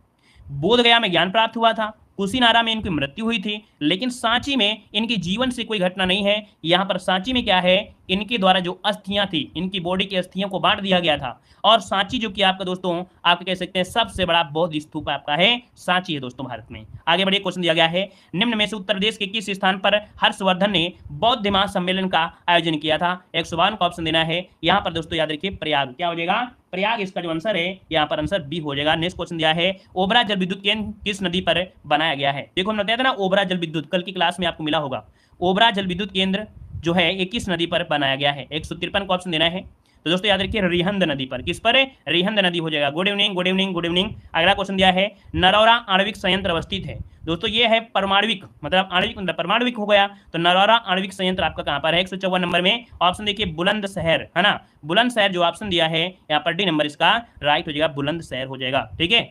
Speaker 1: बोधगया में ज्ञान प्राप्त हुआ था, कुशीनारा में इनकी मृत्यु हुई थी, लेकिन सांची में इनके जीवन से कोई घटना नहीं है। यहाँ पर सांची में क्या है, इनके द्वारा जो अस्थियां थी, इनकी बॉडी की अस्थियों को बांट दिया गया था। और सांची जो कि आपका दोस्तों आप कह सकते हैं सबसे बड़ा बौद्ध स्तूप आपका है सांची है दोस्तों भारत में। आगे बढ़िए, क्वेश्चन दिया गया है निम्न में से उत्तर प्रदेश के किस स्थान पर हर्षवर्धन ने बौद्ध महासम्मेलन का आयोजन किया था। 152 का ऑप्शन देना है। यहाँ पर दोस्तों याद रखिए प्रयाग, क्या हो जाएगा, प्रयाग इसका जो आंसर है यहाँ पर आंसर बी हो जाएगा। नेक्स्ट क्वेश्चन दिया है ओबरा जल विद्युत केंद्र किस नदी पर बनाया गया है। देखो हमने बताया था ना ओबरा जल विद्युत, कल की क्लास में आपको मिला होगा। ओबरा जल विद्युत केंद्र जो है ये किस नदी पर बनाया गया है। 153 का ऑप्शन देना है। तो दोस्तों याद रखिए रिहंद नदी पर, किस पर, रिहंद नदी हो जाएगा। Good evening good evening good evening. अगला क्वेश्चन दिया है नरौरा आणविक संयंत्र अवस्थित है। दोस्तों ये है परमाणविक, मतलब आणविक मतलब परमाणविक हो गया, तो नरौरा आणविक संयंत्र आपका कहां पर है। 154 नंबर में ऑप्शन देखिए बुलंदशहर है ना, बुलंदशहर जो ऑप्शन दिया है यहाँ पर डी नंबर इसका राइट हो जाएगा, बुलंदशहर हो जाएगा। ठीक है,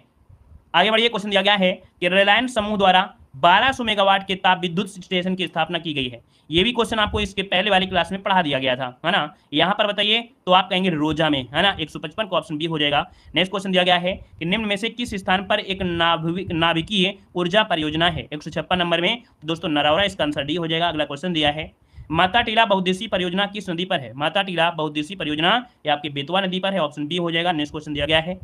Speaker 1: आगे बढ़िए, क्वेश्चन दिया गया है कि रिलायंस समूह द्वारा 1200 मेगावाट के ताप विद्युत स्टेशन की स्थापना की गई है। ये भी क्वेश्चन आपको इसके पहले वाली क्लास में पढ़ा दिया गया था, है ना। यहाँ पर बताइए, तो आप कहेंगे रोजा में, है ना। 155 का ऑप्शन बी हो जाएगा। नेक्स्ट क्वेश्चन दिया गया है कि निम्न में से किस स्थान पर एक नाभिकीय ऊर्जा परियोजना है। 156 नंबर में दोस्तों नरौरा, इसका आंसर डी हो जाएगा। अगला क्वेश्चन दिया है माता टीला बहुउद्देशीय परियोजना किस नदी पर है। माता टीला बहुउद्देशीय परियोजना ये आपके बेतवा नदी पर है, ऑप्शन बी हो जाएगा। नेक्स्ट क्वेश्चन दिया गया है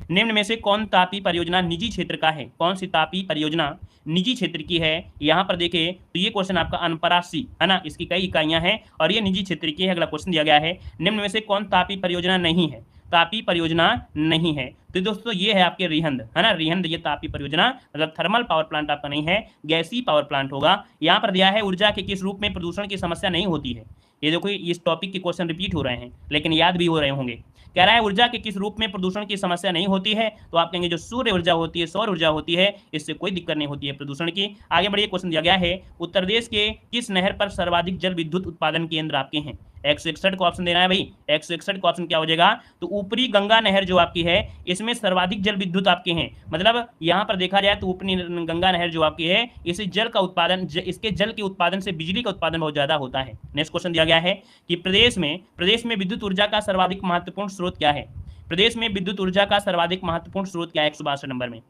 Speaker 1: निम्न में से कौन तापी परियोजना निजी क्षेत्र का है। कौन सी तापी परियोजना निजी क्षेत्र की है। यहाँ पर देखें तो ये क्वेश्चन आपका अनपरासी है ना, इसकी कई इकाइयां हैं और ये निजी क्षेत्र की है। अगला क्वेश्चन दिया गया है निम्न में से कौन तापी परियोजना नहीं है। तापी परियोजना नहीं है, तो दोस्तों ये है आपके रिहंद, है ना, रिहंद ये तापी परियोजना, मतलब थर्मल पावर प्लांट आपका नहीं है, गैसीय पावर प्लांट होगा। यहाँ पर दिया है ऊर्जा के किस रूप में प्रदूषण की समस्या नहीं होती है। ये देखो इस टॉपिक के क्वेश्चन रिपीट हो रहे हैं लेकिन याद भी हो रहे होंगे। कह रहा है ऊर्जा के किस रूप में प्रदूषण की समस्या नहीं होती है, तो आप कहेंगे जो सूर्य ऊर्जा होती है, सौर ऊर्जा होती है, इससे कोई दिक्कत नहीं होती है प्रदूषण की। आगे बढ़िए, क्वेश्चन दिया गया है उत्तर प्रदेश के किस नहर पर सर्वाधिक जल विद्युत उत्पादन केंद्र आपके हैं। 161 को ऑप्शन देना है भाई। 161 का ऑप्शन क्या हो जाएगा, तो ऊपरी गंगा नहर जो आपकी है इसमें सर्वाधिक जल विद्युत आपके हैं, मतलब यहाँ पर देखा जाए तो ऊपरी गंगा नहर जो आपकी है इसे जल का उत्पादन, इसके जल के उत्पादन से बिजली का उत्पादन बहुत ज्यादा होता है। नेक्स्ट क्वेश्चन दिया गया है कि प्रदेश में विद्युत ऊर्जा का सर्वाधिक महत्वपूर्ण स्रोत क्या है। प्रदेश में विद्युत ऊर्जा का सर्वाधिक महत्वपूर्ण स्रोत क्या है 162 नंबर में।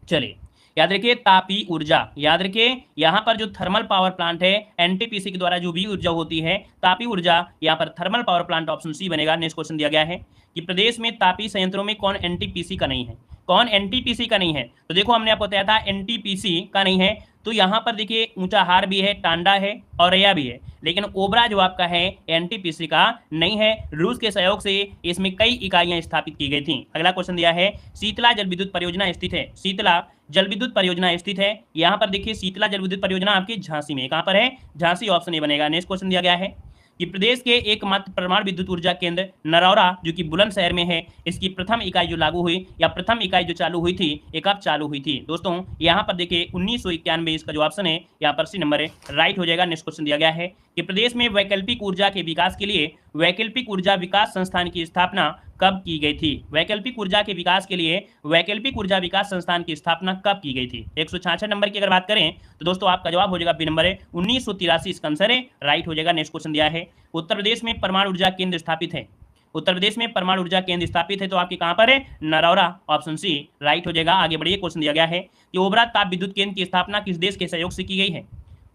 Speaker 1: चलिए याद रखिए तापी ऊर्जा, याद रखिए यहाँ पर जो थर्मल पावर प्लांट है एनटीपीसी के द्वारा जो भी ऊर्जा होती है तापी ऊर्जा, यहाँ पर thermal power plant option C बनेगा। नेक्स्ट क्वेश्चन दिया गया है कि प्रदेश में तापी संयंत्रों में कौन एनटीपीसी का नहीं है, कौन एनटीपीसी का नहीं है। तो देखो हमने आपको बताया था एनटीपीसी का नहीं है, तो यहाँ पर देखिए ऊंचाहार भी है, टांडा है, औरैया भी है, लेकिन ओबरा जो आपका है एनटीपीसी का नहीं है। रूस के सहयोग से इसमें कई इकाइयां स्थापित की गई थी। अगला क्वेश्चन दिया है शीतला जल विद्युत परियोजना स्थित है, शीतला जल विद्युत परियोजना स्थित है, यहाँ पर देखिए शीतला जल विद्युत परियोजना आपकी झांसी में, कहाँ पर है, झांसी, ऑप्शन ए बनेगा। नेक्स्ट क्वेश्चन दिया गया है कि प्रदेश के एकमात्र परमाणु विद्युत ऊर्जा केंद्र नरौरा जो कि बुलंदशहर में है, इसकी प्रथम इकाई जो लागू हुई या प्रथम इकाई जो चालू हुई थी ये कब चालू हुई थी दोस्तों, यहाँ पर देखिए 1991, इसका जो ऑप्शन है यहाँ पर सी नंबर है, राइट हो जाएगा। नेक्स्ट क्वेश्चन दिया गया है कि प्रदेश में वैकल्पिक ऊर्जा के विकास के लिए वैकल्पिक ऊर्जा विकास संस्थान की स्थापना कब की गई थी। वैकल्पिक ऊर्जा के विकास के लिए वैकल्पिक ऊर्जा विकास संस्थान की स्थापना कब की गई थी। 166 नंबर की अगर बात करें तो दोस्तों आपका जवाब हो जाएगा बी नंबर है, 1983 इसका आंसर है, राइट हो जाएगा। नेक्स्ट क्वेश्चन दिया है उत्तर प्रदेश में परमाणु ऊर्जा केंद्र स्थापित है, उत्तर प्रदेश में परमाणु ऊर्जा केंद्र स्थापित है तो आपके कहां पर है, नरौरा, ऑप्शन सी राइट हो जाएगा। आगे बढ़िए, क्वेश्चन दिया गया है कि ओबरा ताप विद्युत केंद्र की स्थापना किस देश के सहयोग से की गई है।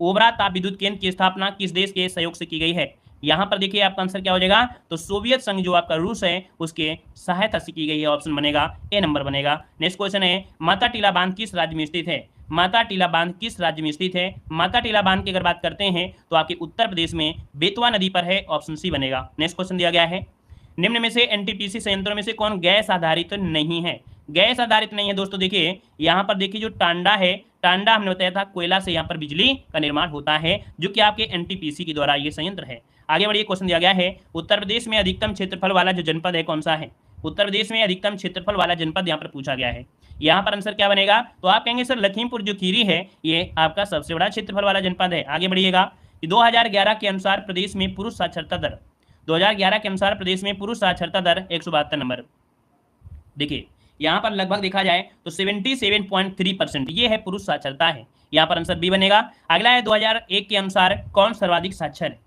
Speaker 1: ओबरा ताप विद्युत केंद्र की स्थापना किस देश के सहयोग से की गई है। यहाँ पर देखिए आपका आंसर क्या हो जाएगा, तो सोवियत संघ जो आपका रूस है उसके सहायता से की गई है, ऑप्शन बनेगा ए नंबर बनेगा। नेक्स्ट क्वेश्चन है माता टीला बांध किस राज्य में स्थित है। माता टीला बांध किस राज्य में स्थित है। माता टीला बांध की अगर बात करते हैं तो आपके उत्तर प्रदेश में बेतवा नदी पर है, ऑप्शन सी बनेगा। नेक्स्ट क्वेश्चन दिया गया है निम्न में से एनटीपीसी संयंत्रों में से कौन गैस आधारित नहीं है। गैस आधारित नहीं है दोस्तों, देखिए यहाँ पर देखिए जो टांडा है, टांडा हमने बताया था कोयला से यहाँ पर बिजली का निर्माण होता है जो कि आपके एनटीपीसी के द्वारा ये संयंत्र है। आगे बढ़िए, क्वेश्चन दिया गया है उत्तर प्रदेश में अधिकतम क्षेत्रफल वाला जो जनपद है कौन सा है। उत्तर प्रदेश में अधिकतम क्षेत्रफल वाला जनपद यहाँ पर पूछा गया है, यहाँ पर आंसर क्या बनेगा, तो आप कहेंगे सर लखीमपुर जो खीरी है ये आपका सबसे बड़ा क्षेत्रफल वाला जनपद है। आगे बढ़िएगा कि 2011 के अनुसार प्रदेश में पुरुष साक्षरता दर, 2011 के अनुसार प्रदेश में पुरुष साक्षरता दर 172 नंबर। देखिए यहाँ पर लगभग देखा जाए तो 77.3% ये है पुरुष साक्षरता है, यहाँ पर आंसर बी बनेगा। अगला है 2001 के अनुसार कौन सर्वाधिक साक्षर है,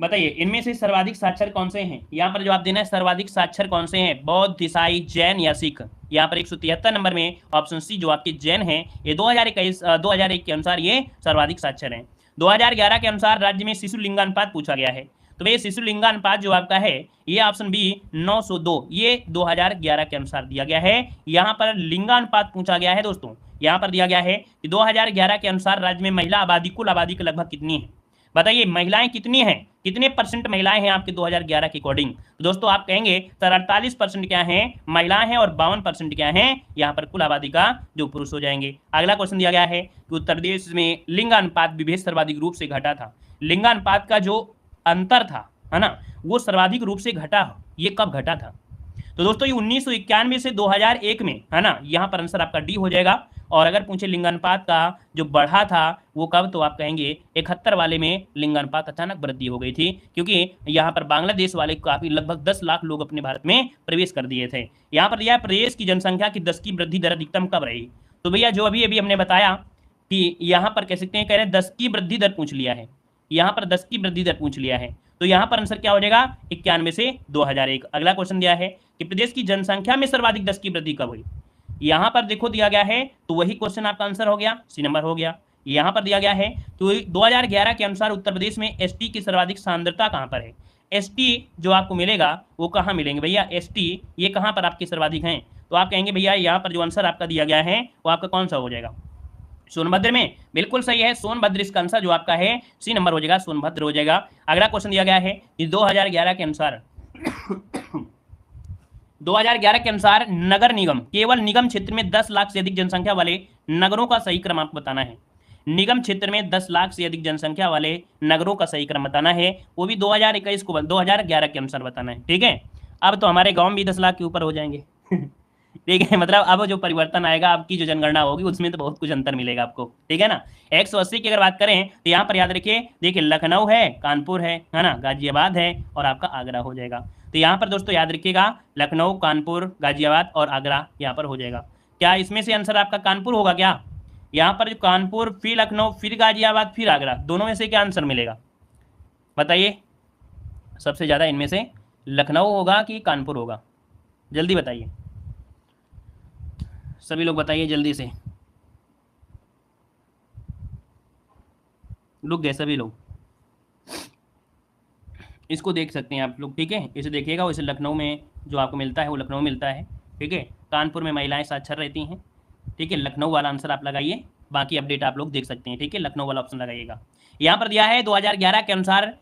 Speaker 1: बताइए इनमें से सर्वाधिक साक्षर कौन से हैं। यहाँ पर जवाब देना है सर्वाधिक साक्षर कौन से हैं, बौद्ध, ईसाई, जैन या सिख। यहाँ पर 173 नंबर में ऑप्शन सी जो आपके जैन हैं ये 2001 के अनुसार ये सर्वाधिक साक्षर हैं। 2011 के अनुसार राज्य में शिशु लिंगानुपात पूछा गया है, तो भाई शिशु लिंगानुपात जो आपका है ये ऑप्शन बी 902 ये 2011 के अनुसार दिया गया है। यहाँ पर लिंगानुपात पूछा गया है दोस्तों, यहाँ पर दिया गया है कि 2011 के अनुसार राज्य में महिला आबादी कुल आबादी के लगभग कितनी है, बताइए महिलाएं कितनी हैं, कितने परसेंट महिलाएं हैं आपके 2011 के अकॉर्डिंग। तो दोस्तों आप कहेंगे सर 48% क्या हैं महिलाएं हैं और 52% क्या हैं यहाँ पर कुल आबादी का जो पुरुष हो जाएंगे। अगला क्वेश्चन दिया गया है कि उत्तर प्रदेश में लिंगानुपात विभेद सर्वाधिक रूप से घटा था, लिंगानुपात का जो अंतर था है ना वो सर्वाधिक रूप से घटा, ये कब घटा था। तो दोस्तों ये 1991 से 2001 में है ना, यहाँ पर आंसर आपका डी हो जाएगा। और अगर पूछे लिंगानुपात का जो बढ़ा था वो कब, तो आप कहेंगे 71 वाले में लिंगानुपात अचानक वृद्धि हो गई थी क्योंकि यहाँ पर बांग्लादेश वाले काफी लगभग 10 लाख लोग अपने भारत में प्रवेश कर दिए थे। यहाँ पर दिया प्रदेश की जनसंख्या की 10 की वृद्धि दर अधिकतम कब रही, तो भैया जो अभी अभी हमने बताया कि यहाँ पर कह सकते हैं कह रहे 10 की वृद्धि दर पूछ लिया है, यहाँ पर 10 की वृद्धि दर पूछ लिया है, तो यहाँ पर आंसर क्या हो जाएगा 91 से 2001। अगला क्वेश्चन दिया है कि प्रदेश की जनसंख्या में सर्वाधिक 10 की वृद्धि कब हुई, यहाँ पर देखो दिया गया है तो वही क्वेश्चन आपका आंसर हो गया, सी नंबर हो गया। यहाँ पर दिया गया है तो 2011 के अनुसार उत्तर प्रदेश में एसटी की सर्वाधिक सांद्रता कहाँ पर है। एसटी जो आपको मिलेगा वो कहाँ मिलेंगे भैया, एसटी ये कहाँ पर आपके सर्वाधिक हैं, तो आप कहेंगे भैया यहाँ पर जो आंसर आपका दिया गया है वो आपका कौन सा हो जाएगा, सोनभद्र में। बिल्कुल सही है, सोनभद्र इसका आंसर जो आपका है सी नंबर हो जाएगा, सोनभद्र हो जाएगा। अगला क्वेश्चन दिया गया है कि 2011 के अनुसार 2011 के अनुसार नगर निगम, केवल निगम क्षेत्र में 10 लाख से अधिक जनसंख्या वाले नगरों का सही क्रम आपको बताना है। निगम क्षेत्र में 10 लाख से अधिक जनसंख्या वाले नगरों का सही क्रम बताना है, वो भी 2021 को 2011 के अनुसार बताना है। ठीक है, अब तो हमारे गांव में भी 10 लाख के ऊपर हो जाएंगे। ठीक है, मतलब अब जो परिवर्तन आएगा, आपकी जो जनगणना होगी उसमें तो बहुत कुछ अंतर मिलेगा आपको। ठीक है ना। 180 की अगर बात करें तो यहाँ पर याद रखिए, देखिए लखनऊ है, कानपुर है ना, गाजियाबाद है और आपका आगरा हो जाएगा। तो यहाँ पर दोस्तों याद रखिएगा, लखनऊ, कानपुर, गाजियाबाद और आगरा यहाँ पर हो जाएगा। क्या इसमें से आंसर आपका कानपुर होगा क्या? यहाँ पर जो कानपुर, फिर लखनऊ, फिर गाजियाबाद, फिर आगरा, दोनों में से क्या आंसर मिलेगा बताइए? सबसे ज़्यादा इनमें से लखनऊ होगा कि कानपुर होगा? जल्दी बताइए, सभी लोग बताइए जल्दी से। रुक गए सभी लोग। इसको देख सकते हैं आप लोग। ठीक है, इसे देखिएगा, वैसे लखनऊ में जो आपको मिलता है वो लखनऊ मिलता है। ठीक है, कानपुर में महिलाएं साक्षर रहती हैं। ठीक है, लखनऊ वाला आंसर आप लगाइए, बाकी अपडेट आप लोग देख सकते हैं। ठीक है, लखनऊ वाला ऑप्शन लगाइएगा। यहाँ पर दिया है 2011 के अनुसार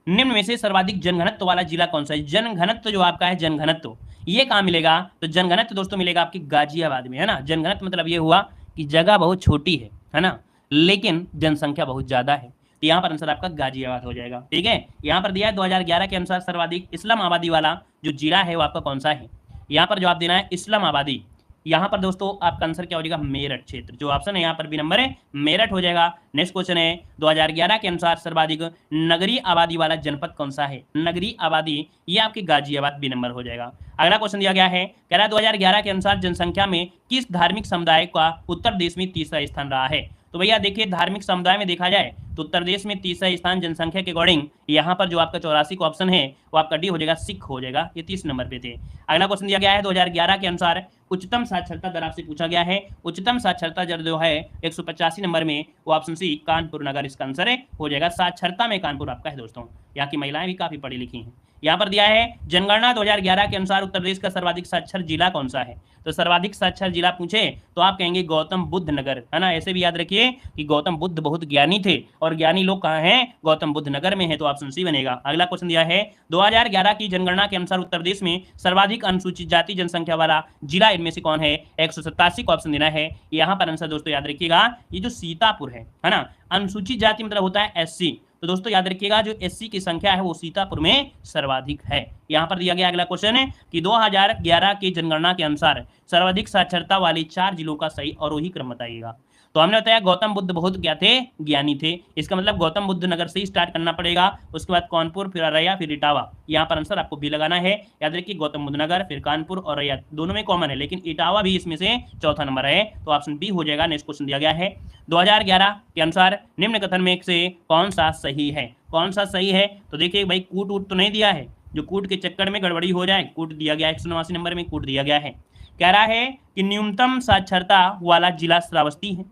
Speaker 1: निम्न में से सर्वाधिक जनघनत्व वाला जिला कौन सा है? जनघनत्व जो आपका है, जनघनत्व ये कहाँ मिलेगा? तो जनघनत्व दोस्तों मिलेगा आपकी गाजियाबाद में, है ना। जनघनत्व मतलब ये हुआ कि जगह बहुत छोटी है ना, लेकिन जनसंख्या बहुत ज्यादा है। तो यहाँ पर आंसर आपका गाजियाबाद हो जाएगा। ठीक है, यहाँ पर दिया है 2011 के अनुसार सर्वाधिक इस्लाम आबादी वाला जो जिला है वो आपका कौन सा है? यहाँ पर जवाब देना है इस्लाम आबादी। यहाँ पर दोस्तों आपका आंसर क्या हो जाएगा? मेरठ क्षेत्र। जो ऑप्शन है यहाँ पर भी नंबर है, मेरठ हो जाएगा। नेक्स्ट क्वेश्चन है 2011 के अनुसार सर्वाधिक नगरीय आबादी वाला जनपद कौन सा है? नगरीय आबादी ये आपकी गाजियाबाद भी नंबर हो जाएगा। अगला क्वेश्चन दिया गया है, कह रहा है 2011 के अनुसार जनसंख्या में किस धार्मिक समुदाय का उत्तर प्रदेश में तीसरा स्थान रहा है? तो भैया देखिए, धार्मिक समुदाय में देखा जाए तो उत्तर प्रदेश में तीसरा स्थान जनसंख्या के अकॉर्डिंग यहाँ पर जो आपका 84 का ऑप्शन है वो आपका डी हो जाएगा, सिख हो जाएगा। ये 30 नंबर पे थे। अगला क्वेश्चन दिया गया है 2011 के अनुसार उच्चतम साक्षरता दर आपसे पूछा गया है। उच्चतम साक्षरता दर जो है 185 नंबर में, वो ऑप्शन सी कानपुर नगर इसका आंसर है हो जाएगा। साक्षरता में कानपुर आपका है दोस्तों। यहाँ की महिलाएं भी काफी पढ़ी लिखी हैं। यहाँ पर दिया है जनगणना 2011 के अनुसार उत्तर प्रदेश का सर्वाधिक साक्षर जिला कौन सा है? तो सर्वाधिक साक्षर जिला पूछे तो आप कहेंगे गौतम बुद्ध नगर, है ना। ऐसे भी याद रखिए कि गौतम बुद्ध बहुत ज्ञानी थे और ज्ञानी लोग कहाँ हैं? गौतम बुद्ध नगर में है, तो ऑप्शन सी बनेगा। अगला क्वेश्चन दिया है 2011 की जनगणना के अनुसार उत्तर प्रदेश में सर्वाधिक अनुसूचित जाति जनसंख्या वाला जिला इनमें से कौन है? 187 का ऑप्शन देना है। यहाँ पर आंसर दोस्तों याद रखिएगा, ये जो सीतापुर है ना। अनुसूचित जाति मतलब होता है SC, तो दोस्तों याद रखिएगा जो SC की संख्या है वो सीतापुर में सर्वाधिक है। यहाँ पर दिया गया अगला क्वेश्चन है कि 2011 की जनगणना के अनुसार सर्वाधिक साक्षरता वाले 4 जिलों का सही आरोही क्रम बताइएगा। तो हमने बताया गौतम बुद्ध बहुत क्या थे? ज्ञानी थे। इसका मतलब गौतम बुद्ध नगर से ही स्टार्ट करना पड़ेगा, उसके बाद कानपुर, फिर अररिया, फिर इटावा। यहाँ पर आंसर आपको भी लगाना है। याद रखिए गौतम बुद्ध नगर, फिर कानपुर और अररिया दोनों में कॉमन है, लेकिन इटावा भी इसमें से चौथा नंबर है, तो ऑप्शन बी हो जाएगा। नेक्स्ट क्वेश्चन दिया गया है 2011 के अनुसार निम्न कथन में से कौन सा सही है? कौन सा सही है? तो देखिए भाई, कूट तो नहीं दिया है, जो कूट के चक्कर में गड़बड़ी हो जाए। कूट दिया गया 189 नंबर में कूट दिया गया है। कह रहा है कि न्यूनतम साक्षरता वाला जिला श्रावस्ती है।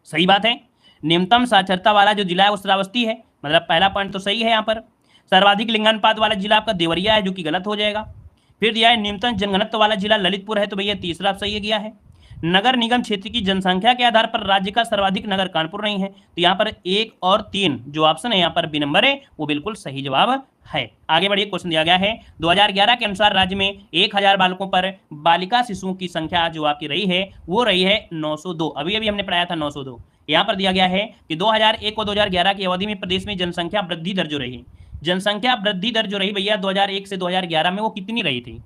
Speaker 1: सही बात है, न्यूनतम साक्षरता वाला जो जिला है वो श्रावस्ती है, मतलब पहला पॉइंट तो सही है। यहाँ पर सर्वाधिक लिंगानुपात वाला जिला आपका देवरिया है, जो कि गलत हो जाएगा। फिर दिया है न्यूनतम जनघनत्व वाला जिला ललितपुर है, तो भैया तीसरा सही गया है। नगर निगम क्षेत्र की जनसंख्या के आधार पर राज्य का सर्वाधिक नगर कानपुर नहीं है, तो यहाँ पर 1 और 3 जो ऑप्शन है यहाँ पर बी नंबर है, वो बिल्कुल सही जवाब है। आगे बढ़िए, क्वेश्चन दिया गया है 2011 के अनुसार राज्य में 1000 बालकों पर बालिका शिशुओं की संख्या जो आपकी रही है वो रही है 902। अभी अभी हमने पढ़ाया था 902। यहाँ पर दिया गया है कि 2001 और 2011 की अवधि में प्रदेश में जनसंख्या वृद्धि दर जो रही, जनसंख्या वृद्धि दर जो रही भैया 2001 से 2011 में वो कितनी रही थी?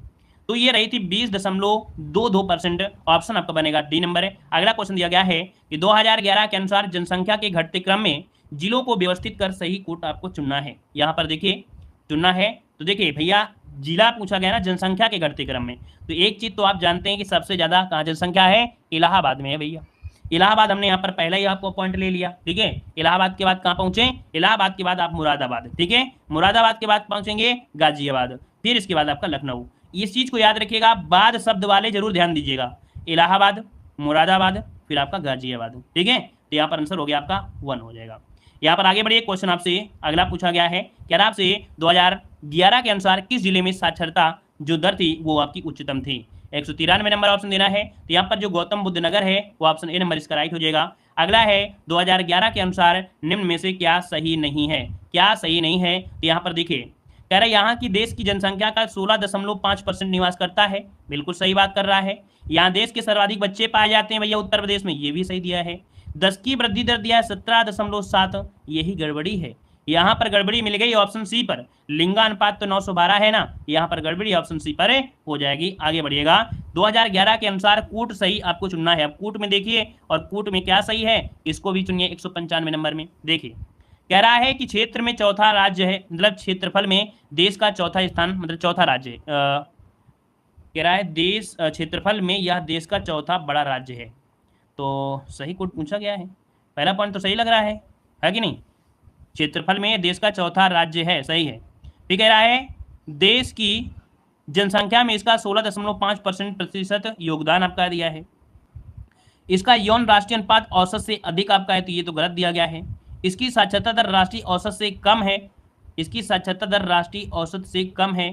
Speaker 1: तो ये रही थी 20.22%। ऑप्शन आपका बनेगा डी नंबर है। अगला क्वेश्चन दिया गया है कि 2011 के अनुसार जनसंख्या के घटते क्रम में जिलों को व्यवस्थित कर सही कूट आपको चुनना है। यहाँ पर देखिए चुनना है, तो देखिए भैया जिला पूछा गया ना जनसंख्या के घटते क्रम में, तो एक चीज तो आप जानते हैं कि सबसे ज्यादा कहाँ जनसंख्या है? इलाहाबाद में है भैया। इलाहाबाद हमने यहाँ पर पहले ही आपको पॉइंट ले लिया। ठीक है, इलाहाबाद के बाद कहाँ पहुंचे? इलाहाबाद के बाद आप मुरादाबाद। ठीक है, मुरादाबाद के बाद पहुंचेंगे गाजियाबाद, फिर इसके बाद आपका लखनऊ। इस चीज को याद रखिएगा, बाद शब्द वाले जरूर ध्यान दीजिएगा। इलाहाबाद, मुरादाबाद, फिर आपका गाजियाबाद। ठीक है, तो यहाँ पर आंसर हो गया आपका 1 हो जाएगा। यहाँ पर आगे बढ़िए, क्वेश्चन आपसे अगला पूछा गया है, क्या आपसे 2011 के अनुसार किस जिले में साक्षरता जो दर थी वो आपकी उच्चतम थी? 193 नंबर ऑप्शन देना है। तो यहाँ पर जो गौतम बुद्ध नगर है वो ऑप्शन ए नंबर इसका राइट हो जाएगा। अगला है 2011 के अनुसार निम्न में से क्या सही नहीं है? क्या सही नहीं है? तो यहाँ पर देखिए कह रहा है यहाँ की देश की जनसंख्या का 16.5% निवास करता है, बिल्कुल सही बात कर रहा है। यहाँ देश के सर्वाधिक बच्चे पाए जाते हैं भैया उत्तर प्रदेश में, ये भी सही दिया है। 10 की वृद्धि दर दिया है 17.7, यही गड़बड़ी है। यहाँ पर गड़बड़ी मिल गई ऑप्शन सी पर, लिंगानुपात तो 912 है ना, यहाँ पर गड़बड़ी ऑप्शन सी पर हो जाएगी। आगे बढ़िएगा। 2011 के अनुसार कूट सही आपको चुनना है। अब कूट में देखिए, और कूट में क्या सही है इसको भी चुनिए 195 नंबर में। देखिए कह रहा है कि क्षेत्र में चौथा राज्य है, मतलब क्षेत्रफल में देश का चौथा स्थान, मतलब चौथा राज्य है। कह रहा है देश क्षेत्रफल में यह देश का चौथा बड़ा राज्य है, तो सही कोड पूछा गया है। पहला पॉइंट तो सही लग रहा है कि नहीं? क्षेत्रफल में देश का चौथा राज्य है, सही है। फिर कह रहा है देश की जनसंख्या में इसका 16.5% योगदान आपका दिया है। इसका यौन राष्ट्रीय अनुपात औसत से अधिक आपका है, तो ये तो गलत दिया गया है। इसकी साक्षरता दर राष्ट्रीय औसत से कम है, इसकी साक्षरता दर राष्ट्रीय औसत से कम है,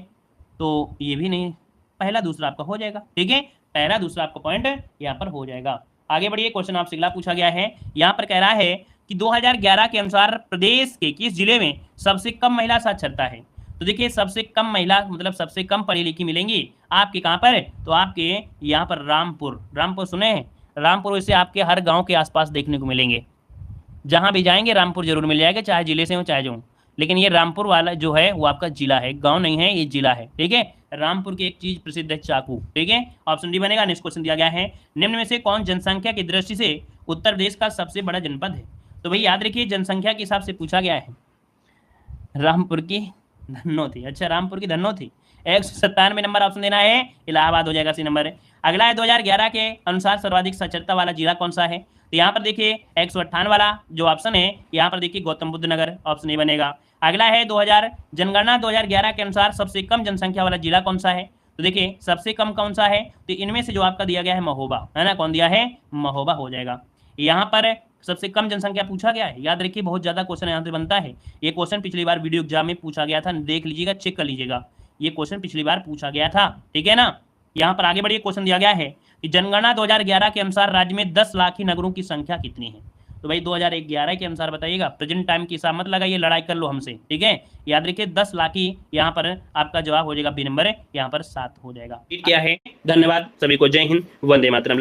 Speaker 1: तो ये भी नहीं, पहला दूसरा आपका हो जाएगा। ठीक है, पहला दूसरा आपका पॉइंट यहाँ पर हो जाएगा। आगे बढ़िए, क्वेश्चन आपसे अगला पूछा गया है। यहाँ पर कह रहा है कि 2011 के अनुसार प्रदेश के किस जिले में सबसे कम महिला साक्षरता है? तो देखिए सबसे कम महिला मतलब सबसे कम पढ़ी लिखी मिलेंगी आपके कहाँ पर? तो आपके यहाँ पर रामपुर। रामपुर सुने हैं? रामपुर वैसे आपके हर गांव के आसपास देखने को मिलेंगे, जहां भी जाएंगे रामपुर जरूर मिल जाएगा, चाहे जिले से हो चाहे जो। लेकिन ये रामपुर वाला जो है वो आपका जिला है, गांव नहीं है, ये जिला है। ठीक है, रामपुर की एक चीज प्रसिद्ध है, चाकू। ठीक है, ऑप्शन डी बनेगा। नेक्स्ट क्वेश्चन दिया गया है, निम्न में से कौन जनसंख्या की दृष्टि से उत्तर प्रदेश का सबसे बड़ा जनपद है? तो भाई याद रखिए जनसंख्या के हिसाब से पूछा गया है। रामपुर की धन्नो थी, अच्छा रामपुर की धन्नो थी। 197 नंबर ऑप्शन देना है, इलाहाबाद हो जाएगा सी नंबर। अगला है 2011 के अनुसार सर्वाधिक साक्षरता वाला जिला कौन सा है? तो यहाँ पर देखिए 158 वाला जो ऑप्शन है, यहाँ पर देखिए गौतम बुद्ध नगर, ऑप्शन ए बनेगा। अगला है 2000 जनगणना 2011 के अनुसार सबसे कम जनसंख्या वाला जिला कौन सा है? तो देखिए सबसे कम कौन सा है, तो इनमें से जो आपका दिया गया है महोबा, है ना, कौन दिया है? महोबा हो जाएगा। यहाँ पर सबसे कम जनसंख्या पूछा गया है, याद रखिए बहुत ज्यादा क्वेश्चन यहाँ से बनता है। ये क्वेश्चन पिछली बार वीडियो एग्जाम में पूछा गया था, देख लीजिएगा, चेक कर लीजिएगा, ये क्वेश्चन पिछली बार पूछा गया था। ठीक है ना। यहाँ पर आगे बढ़िए, क्वेश्चन दिया गया है कि जनगणना 2011 के अनुसार राज्य में 10 लाख ही नगरों की संख्या कितनी है? तो भाई 2011 के अनुसार बताइएगा, प्रेजेंट टाइम की हिसाब मत लगाइए, लड़ाई कर लो हमसे। ठीक है, याद रखिए 10 लाख ही यहाँ पर आपका जवाब हो जाएगा, बी नंबर यहाँ पर 7 हो जाएगा। क्या है? धन्यवाद सभी को, जय हिंद, वंदे मातरम।